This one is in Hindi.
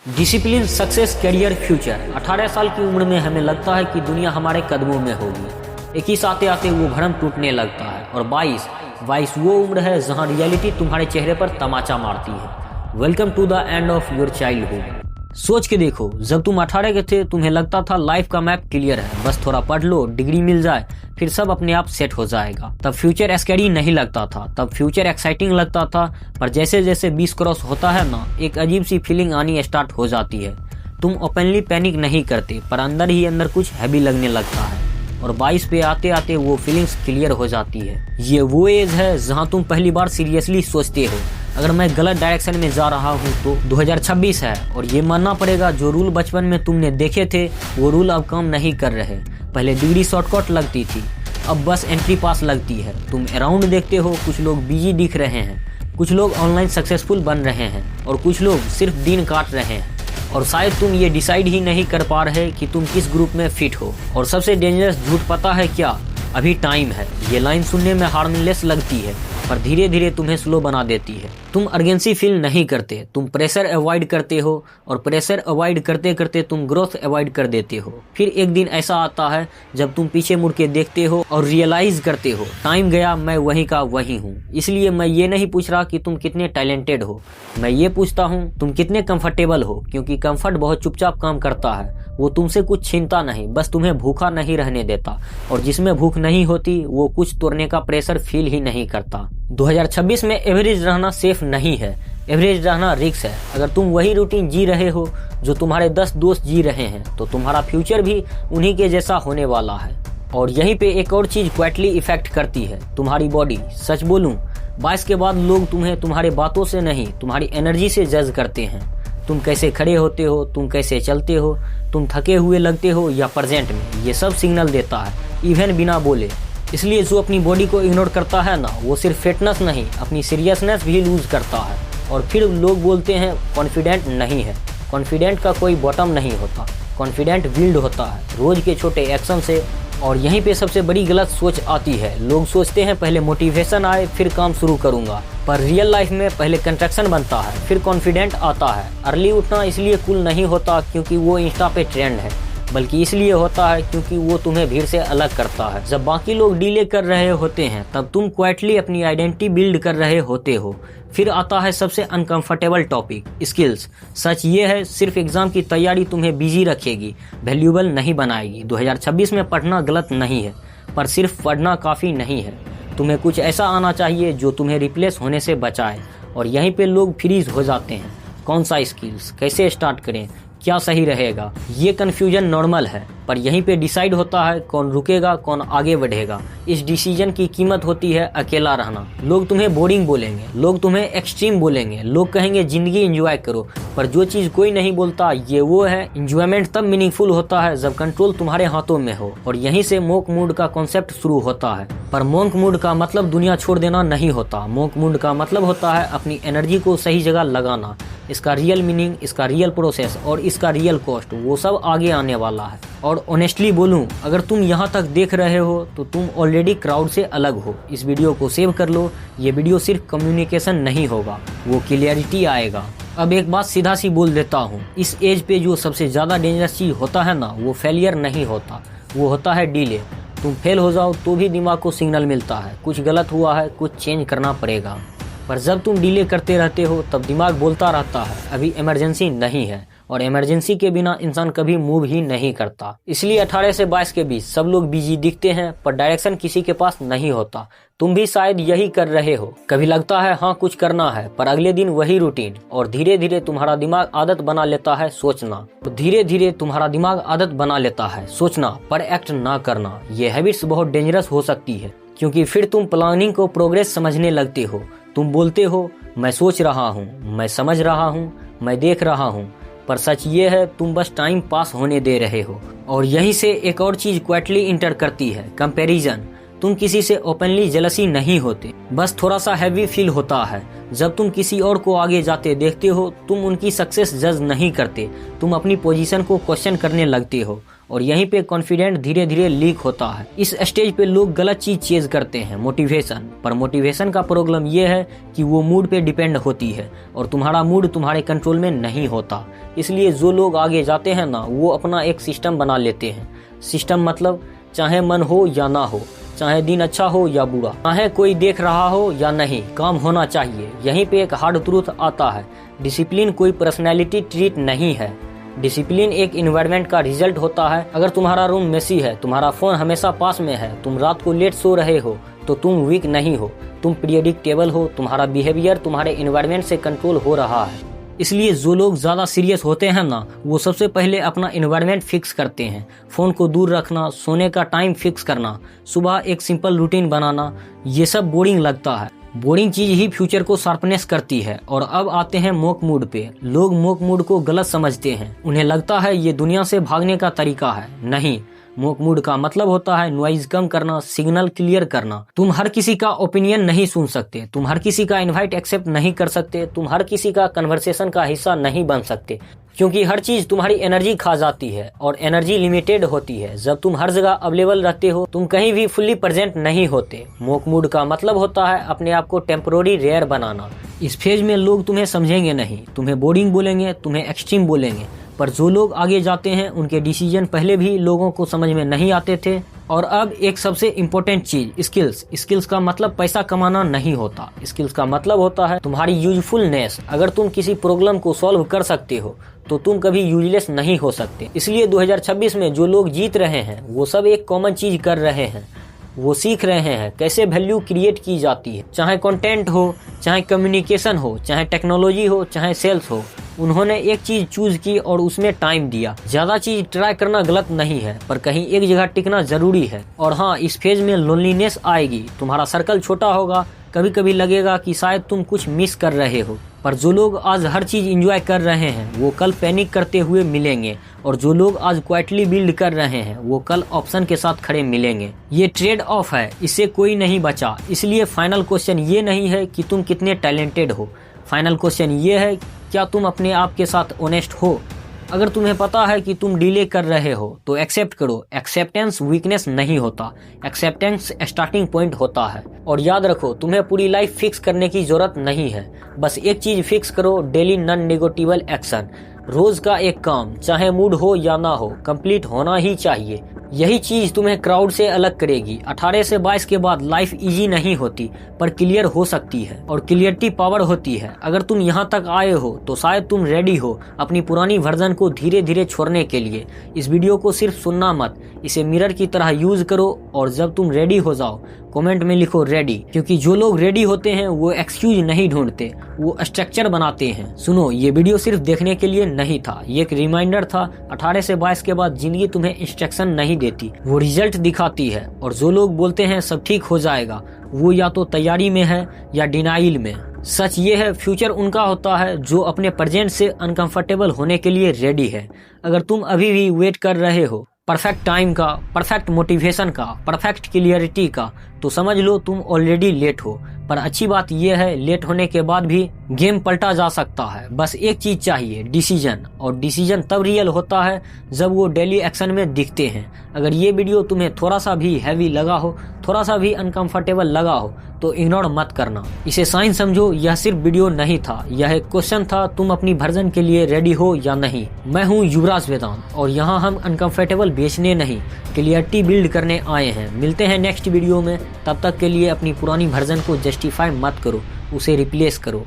Discipline, success, career, future. 18 साल की उम्र में हमें लगता है कि दुनिया हमारे कदमों में होगी। 21 आते आते वो भ्रम टूटने लगता है और 22 वो उम्र है जहां रियलिटी तुम्हारे चेहरे पर तमाचा मारती है। Welcome to the end of your childhood. सोच के देखो, जब तुम 18 के थे तुम्हें लगता था लाइफ का मैप क्लियर है, बस थोड़ा पढ़ लो, डिग्री मिल जाए, फिर सब अपने आप सेट हो जाएगा। तब फ्यूचर स्कैरी नहीं लगता था, तब फ्यूचर एक्साइटिंग लगता था। पर जैसे जैसे 20 क्रॉस होता है ना, एक अजीब सी फीलिंग आनी स्टार्ट हो जाती है। तुम ओपनली पैनिक नहीं करते, पर अंदर ही अंदर कुछ हैवी लगने लगता है। और 22 पे आते आते वो फीलिंग्स क्लियर हो जाती है। ये वो एज है जहाँ तुम पहली बार सीरियसली सोचते हो, अगर मैं गलत डायरेक्शन में जा रहा हूँ तो 2026 है और ये मानना पड़ेगा जो रूल बचपन में तुमने देखे थे वो रूल अब काम नहीं कर रहे। पहले डिग्री शॉर्टकट लगती थी, अब बस एंट्री पास लगती है। तुम अराउंड देखते हो, कुछ लोग बिजी दिख रहे हैं, कुछ लोग ऑनलाइन सक्सेसफुल बन रहे हैं और कुछ लोग सिर्फ दिन काट रहे हैं। और शायद तुम ये डिसाइड ही नहीं कर पा रहे कि तुम किस ग्रुप में फिट हो। और सबसे डेंजरस झूठ पता है क्या? अभी टाइम है। ये लाइन सुनने में हार्मलेस लगती है पर धीरे धीरे तुम्हें स्लो बना देती है। तुम अर्जेंसी फील नहीं करते, तुम प्रेशर अवॉइड करते हो और प्रेशर अवॉइड करते करते तुम ग्रोथ अवॉइड कर देते हो। फिर एक दिन ऐसा आता है जब तुम पीछे मुड़ के देखते हो और रियलाइज करते हो टाइम गया, मैं वहीं का वहीं हूँ। इसलिए मैं ये नहीं पूछ रहा कि तुम कितने टैलेंटेड हो, मैं ये पूछता हूँ तुम कितने कंफर्टेबल हो, क्योंकि कंफर्ट बहुत चुपचाप काम करता है। वो तुमसे कुछ छीनता नहीं, बस तुम्हें भूखा नहीं रहने देता। और जिसमें भूख नहीं होती वो कुछ तोड़ने का प्रेशर फील ही नहीं करता। 2026 में एवरेज रहना सेफ नहीं है, एवरेज रहना रिस्क है। अगर तुम वही रूटीन जी रहे हो जो तुम्हारे 10 दोस्त जी रहे हैं तो तुम्हारा फ्यूचर भी उन्हीं के जैसा होने वाला है। और यहीं पे एक और चीज क्वाइटली इफेक्ट करती है, तुम्हारी बॉडी। सच बोलूं, 22 के बाद लोग तुम्हें तुम्हारे बातों से नहीं, तुम्हारी एनर्जी से जज करते हैं। तुम कैसे खड़े होते हो, तुम कैसे चलते हो, तुम थके हुए लगते हो या प्रेजेंट में, ये सब सिग्नल देता है, इवन बिना बोले। इसलिए जो अपनी बॉडी को इग्नोर करता है ना, वो सिर्फ फिटनेस नहीं, अपनी सीरियसनेस भी लूज करता है। और फिर लोग बोलते हैं कॉन्फिडेंट नहीं है। कॉन्फिडेंट का कोई बॉटम नहीं होता, कॉन्फिडेंट बिल्ड होता है रोज के छोटे एक्शन से। और यहीं पे सबसे बड़ी गलत सोच आती है। लोग सोचते हैं पहले मोटिवेशन आए फिर काम शुरू करूंगा, पर रियल लाइफ में पहले कंस्ट्रक्शन बनता है फिर कॉन्फिडेंट आता है। अर्ली उठना इसलिए कूल नहीं होता क्योंकि वो इंस्टा पे ट्रेंड है, बल्कि इसलिए होता है क्योंकि वो तुम्हें भीड़ से अलग करता है। जब बाकी लोग डिले कर रहे होते हैं तब तुम क्वाइटली अपनी आइडेंटिटी बिल्ड कर रहे होते हो। फिर आता है सबसे अनकंफर्टेबल टॉपिक, स्किल्स। सच ये है, सिर्फ एग्जाम की तैयारी तुम्हें बिजी रखेगी, वैल्यूएबल नहीं बनाएगी। 2026 में पढ़ना गलत नहीं है, पर सिर्फ पढ़ना काफ़ी नहीं है। तुम्हें कुछ ऐसा आना चाहिए जो तुम्हें रिप्लेस होने से बचाए। और यहीं पे लोग फ्रीज हो जाते हैं। कौन सा स्किल्स, कैसे स्टार्ट करें, क्या सही रहेगा? ये कन्फ्यूजन नॉर्मल है, पर यहीं पे डिसाइड होता है कौन रुकेगा, कौन आगे बढ़ेगा। इस डिसीजन की कीमत होती है अकेला रहना। लोग तुम्हें बोरिंग बोलेंगे, लोग तुम्हें एक्सट्रीम बोलेंगे, लोग कहेंगे जिंदगी एंजॉय करो, पर जो चीज कोई नहीं बोलता ये वो है एंजॉयमेंट तब मीनिंगफुल होता है जब कंट्रोल तुम्हारे हाथों में हो। और यहीं से मोक मूड का कॉन्सेप्ट शुरू होता है। पर मोक मूड का मतलब दुनिया छोड़ देना नहीं होता। मोक मूड का मतलब होता है अपनी एनर्जी को सही जगह लगाना। इसका रियल मीनिंग, इसका रियल प्रोसेस और इसका रियल कॉस्ट, वो सब आगे आने वाला है। और ऑनेस्टली बोलूं, अगर तुम यहाँ तक देख रहे हो तो तुम ऑलरेडी क्राउड से अलग हो। इस वीडियो को सेव कर लो, ये वीडियो सिर्फ कम्युनिकेशन नहीं होगा, वो क्लियरिटी आएगा। अब एक बात सीधा सी बोल देता हूँ, इस एज पे जो सबसे ज़्यादा डेंजरस चीज़ होता है ना, वो फेलियर नहीं होता, वो होता है डिले। तुम फेल हो जाओ तो भी दिमाग को सिग्नल मिलता है कुछ गलत हुआ है, कुछ चेंज करना पड़ेगा। पर जब तुम डिले करते रहते हो तब दिमाग बोलता रहता है अभी इमरजेंसी नहीं है, और इमरजेंसी के बिना इंसान कभी मूव ही नहीं करता। इसलिए 18 से 22 के बीच सब लोग बिजी दिखते हैं पर डायरेक्शन किसी के पास नहीं होता। तुम भी शायद यही कर रहे हो। कभी लगता है हाँ कुछ करना है, पर अगले दिन वही रूटीन। और धीरे धीरे तुम्हारा दिमाग आदत बना लेता है सोचना, तो धीरे धीरे तुम्हारा दिमाग आदत बना लेता है सोचना पर एक्ट ना करना। ये हैबिट्स बहुत डेंजरस हो सकती है, क्योंकि फिर तुम प्लानिंग को प्रोग्रेस समझने लगते हो। तुम बोलते हो मैं सोच रहा हूँ, मैं समझ रहा हूँ, मैं देख रहा हूँ, पर सच ये है तुम बस टाइम पास होने दे रहे हो। और यहीं से एक और चीज क्वाइटली इंटर करती है, कंपैरिजन। तुम किसी से ओपनली जेलसी नहीं होते, बस थोड़ा सा हैवी फील होता है जब तुम किसी और को आगे जाते देखते हो। तुम उनकी सक्सेस जज नहीं करते, तुम अपनी पोजीशन को क्वेश्चन करने लगते हो। और यहीं पे कॉन्फिडेंट धीरे धीरे लीक होता है। इस स्टेज पे लोग गलत चीज चेज करते हैं, मोटिवेशन। पर मोटिवेशन का प्रॉब्लम ये है कि वो मूड पे डिपेंड होती है और तुम्हारा मूड तुम्हारे कंट्रोल में नहीं होता। इसलिए जो लोग आगे जाते हैं ना, वो अपना एक सिस्टम बना लेते हैं। सिस्टम मतलब चाहे मन हो या ना हो, चाहे दिन अच्छा हो या बुरा, चाहे कोई देख रहा हो या नहीं, काम होना चाहिए। यहीं पे एक हार्ड ट्रूथ आता है, डिसिप्लिन कोई पर्सनैलिटी ट्रीट नहीं है। डिसिप्लिन एक इन्वायरमेंट का रिजल्ट होता है। अगर तुम्हारा रूम मेसी है, तुम्हारा फोन हमेशा पास में है, तुम रात को लेट सो रहे हो, तो तुम वीक नहीं हो, तुम प्रेडिक्टेबल हो। तुम्हारा बिहेवियर तुम्हारे इन्वायरमेंट से कंट्रोल हो रहा है। इसलिए जो लोग ज़्यादा सीरियस होते हैं ना, वो सबसे पहले अपना इन्वायरमेंट फिक्स करते हैं। फ़ोन को दूर रखना, सोने का टाइम फिक्स करना, सुबह एक सिंपल रूटीन बनाना। ये सब बोरिंग लगता है, बोरिंग चीज ही फ्यूचर को शार्पनेस करती है। और अब आते हैं मोक मूड पे। लोग मोक मूड को गलत समझते हैं, उन्हें लगता है ये दुनिया से भागने का तरीका है। नहीं, मोक मूड का मतलब होता है नॉइज कम करना, सिग्नल क्लियर करना। तुम हर किसी का ओपिनियन नहीं सुन सकते, तुम हर किसी का इनवाइट एक्सेप्ट नहीं कर सकते, तुम हर किसी का कन्वर्सेशन का हिस्सा नहीं बन सकते, क्योंकि हर चीज तुम्हारी एनर्जी खा जाती है और एनर्जी लिमिटेड होती है। जब तुम हर जगह अवेलेबल रहते हो, तुम कहीं भी फुल्ली प्रेजेंट नहीं होते। मोक मूड का मतलब होता है अपने आप को टेम्पोररी रेयर बनाना। इस फेज में लोग तुम्हें समझेंगे नहीं, तुम्हें बोरिंग बोलेंगे, तुम्हें एक्सट्रीम बोलेंगे। पर जो लोग आगे जाते हैं, उनके डिसीजन पहले भी लोगों को समझ में नहीं आते थे। और अब एक सबसे इम्पोर्टेंट चीज, स्किल्स। स्किल्स का मतलब पैसा कमाना नहीं होता, स्किल्स का मतलब होता है तुम्हारी यूजफुलनेस। अगर तुम किसी प्रॉब्लम को सॉल्व कर सकते हो, तो तुम कभी यूजलेस नहीं हो सकते। इसलिए 2026 में जो लोग जीत रहे हैं, वो सब एक कॉमन चीज कर रहे हैं। वो सीख रहे हैं कैसे वैल्यू क्रिएट की जाती है, चाहे कंटेंट हो, चाहे कम्युनिकेशन हो, चाहे टेक्नोलॉजी हो, चाहे सेल्स हो। उन्होंने एक चीज चूज की और उसमें टाइम दिया। ज्यादा चीज ट्राई करना गलत नहीं है, पर कहीं एक जगह टिकना जरूरी है। और हाँ, इस फेज में लोनलीनेस आएगी, तुम्हारा सर्कल छोटा होगा, कभी कभी लगेगा कि शायद तुम कुछ मिस कर रहे हो। पर जो लोग आज हर चीज एंजॉय कर रहे हैं, वो कल पैनिक करते हुए मिलेंगे। और जो लोग आज क्वाइटली बिल्ड कर रहे हैं, वो कल ऑप्शन के साथ खड़े मिलेंगे। ये ट्रेड ऑफ है, इससे कोई नहीं बचा। इसलिए फाइनल क्वेश्चन ये नहीं है कि तुम कितने टैलेंटेड हो, फाइनल क्वेश्चन ये है क्या तुम अपने आप के साथ ऑनेस्ट हो। अगर तुम्हें पता है कि तुम डिले कर रहे हो, तो एक्सेप्ट करो। एक्सेप्टेंस वीकनेस नहीं होता, एक्सेप्टेंस स्टार्टिंग पॉइंट होता है। और याद रखो, तुम्हें पूरी लाइफ फिक्स करने की जरूरत नहीं है। बस एक चीज फिक्स करो, डेली नॉन नेगोटिएबल एक्शन। रोज का एक काम, चाहे मूड हो या ना हो, कंप्लीट होना ही चाहिए। यही चीज तुम्हें क्राउड से अलग करेगी। 18 से 22 के बाद लाइफ इजी नहीं होती, पर क्लियर हो सकती है। और क्लियरिटी पावर होती है। अगर तुम यहाँ तक आए हो, तो शायद तुम रेडी हो अपनी पुरानी वर्जन को धीरे धीरे छोड़ने के लिए। इस वीडियो को सिर्फ सुनना मत, इसे मिरर की तरह यूज करो। और जब तुम रेडी हो जाओ, कमेंट में लिखो रेडी, क्योंकि जो लोग रेडी होते हैं वो एक्सक्यूज नहीं ढूंढते, वो स्ट्रक्चर बनाते हैं। सुनो, ये वीडियो सिर्फ देखने के लिए नहीं था, ये एक रिमाइंडर था। 18 से 22 के बाद जिंदगी तुम्हें इंस्ट्रक्शन नहीं देती, वो रिजल्ट दिखाती है। और जो लोग बोलते हैं सब ठीक हो जाएगा, वो या तो तैयारी में है या डिनाइल में। सच ये है, फ्यूचर उनका होता है जो अपने प्रेजेंट से अनकंफर्टेबल होने के लिए रेडी है। अगर तुम अभी भी वेट कर रहे हो परफेक्ट टाइम का, परफेक्ट मोटिवेशन का, परफेक्ट क्लियरिटी का, तो समझ लो तुम ऑलरेडी लेट हो। पर अच्छी बात यह है, लेट होने के बाद भी गेम पलटा जा सकता है। बस एक चीज चाहिए, डिसीजन। और डिसीजन तब रियल होता है जब वो डेली एक्शन में दिखते हैं। अगर ये वीडियो तुम्हें थोड़ा सा भी हैवी लगा हो, थोड़ा सा भी अनकंफर्टेबल लगा हो, तो इग्नोर मत करना। इसे साइन समझो, यह सिर्फ वीडियो नहीं था, यह एक क्वेश्चन था, तुम अपनी वर्जन के लिए रेडी हो या नहीं। मैं हूँ युवराज वेदांत, और यहाँ हम अनकंफर्टेबल बेचने नहीं, क्लियरिटी बिल्ड करने आए हैं। मिलते हैं नेक्स्ट वीडियो में, तब तक के लिए अपनी पुरानी वर्जन को जस्टिफाई मत करो, उसे रिप्लेस करो।